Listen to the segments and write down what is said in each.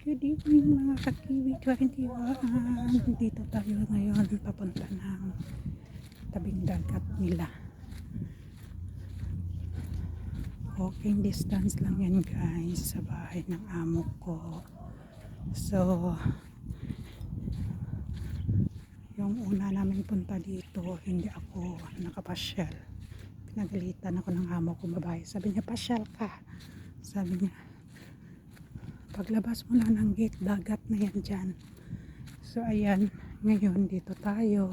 Good evening mga ka-Kiwi 21. Dito tayo ngayon papunta ng tabing dagat nila. Walking distance lang yan guys sa bahay ng amo ko. So yung una namin punta dito, hindi ako nakapasyal. Pinagalitan ako ng amo ko babae. Sabi niya, pasyal ka. Sabi niya, paglabas mo lang ng gate, dagat na yan dyan. So ayan, ngayon dito tayo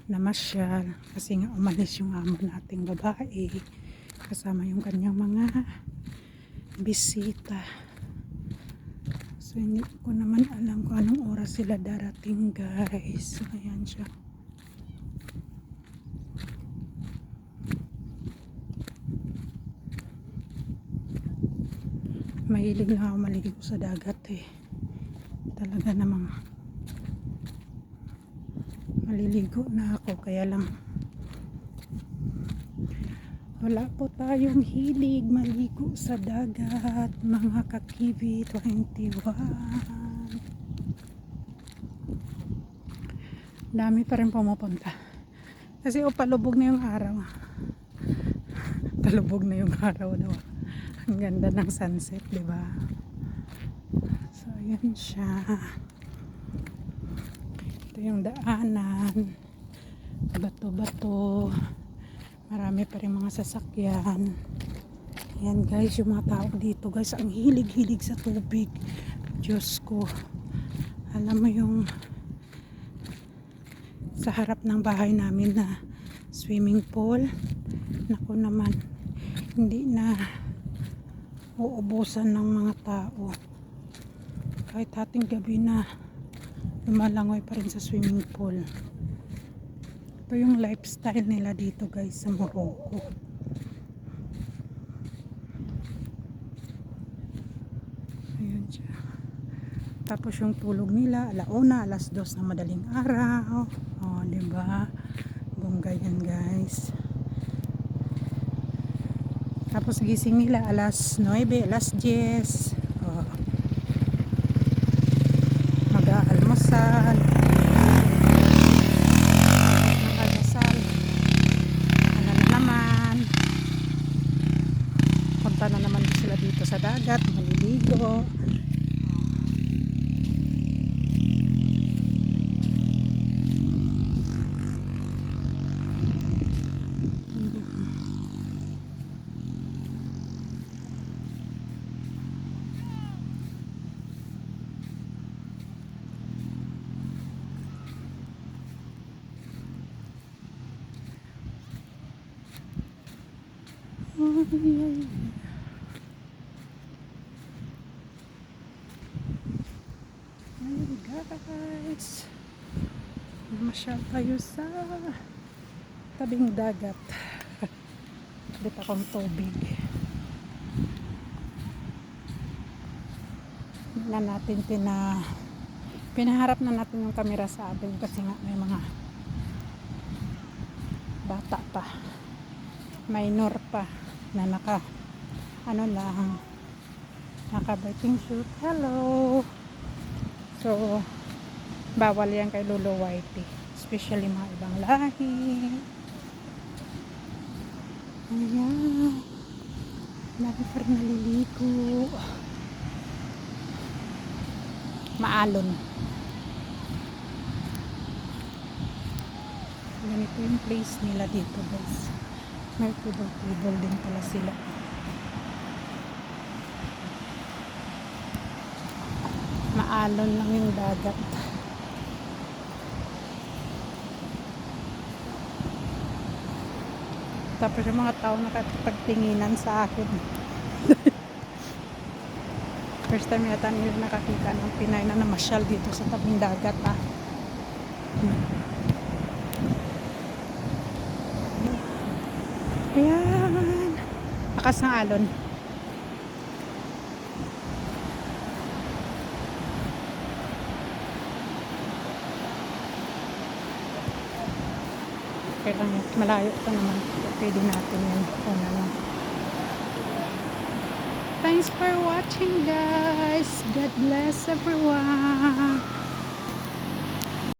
namasyal kasi nga umalis yung amo nating babae kasama yung kanyang mga bisita. So hindi ko naman alam kung anong oras sila darating guys. So ayan siya. Mahilig na ako maligo sa dagat eh. Talaga namang maliligo na ako, kaya lang wala po tayong hilig maligo sa dagat mga ka-Kiwi 21. Dami pa rin pumupunta kasi palubog na yung araw. Palubog na yung araw daw. Ang ganda ng sunset, di ba? So ayan siya. Ito yung daanan, bato-bato, marami pa rin mga sasakyan. Ayan guys, yung mga tao dito guys, ang hilig-hilig sa tubig. Diyos ko, alam mo yung sa harap ng bahay namin na swimming pool, naku naman, hindi na uubusan ng mga tao. Kahit hating gabi na lumalangoy pa rin sa swimming pool. Ito yung lifestyle nila dito guys sa Morocco. Ayan siya. Tapos yung tulog nila alauna, alas 2 ng madaling araw. Oh, diba? Bongga yan guys. Tapos gising nila alas 9, alas 10. Oh. Mag-aalmusal. Mag-almusal. Ano na naman. Punta na naman sila dito sa dagat. Maliligo. Ayun guys, masyal tayo sa tabing dagat. Dito akong tubig na natin pinaharap na natin yung camera sa atin kasi nga may mga bata pa, minor pa na naka biking suit. Hello. So bawal yan kay Lolo Whitey, especially mga ibang lahi. Ayan, lagi pa rin naliligo. Maalon. Ganito yung place nila dito guys. May tubol din pala sila. Maalon lang yung dagat. Tapos yung mga tao nakapagtinginan sa akin. First time yata nila nakakita ng Pinay na namasyal dito sa tabing dagat ah. Ayan, lakas ng alon. Okay lang, malayo pa naman. Pwede natin yan. Una lang. Thanks for watching, guys. God bless everyone.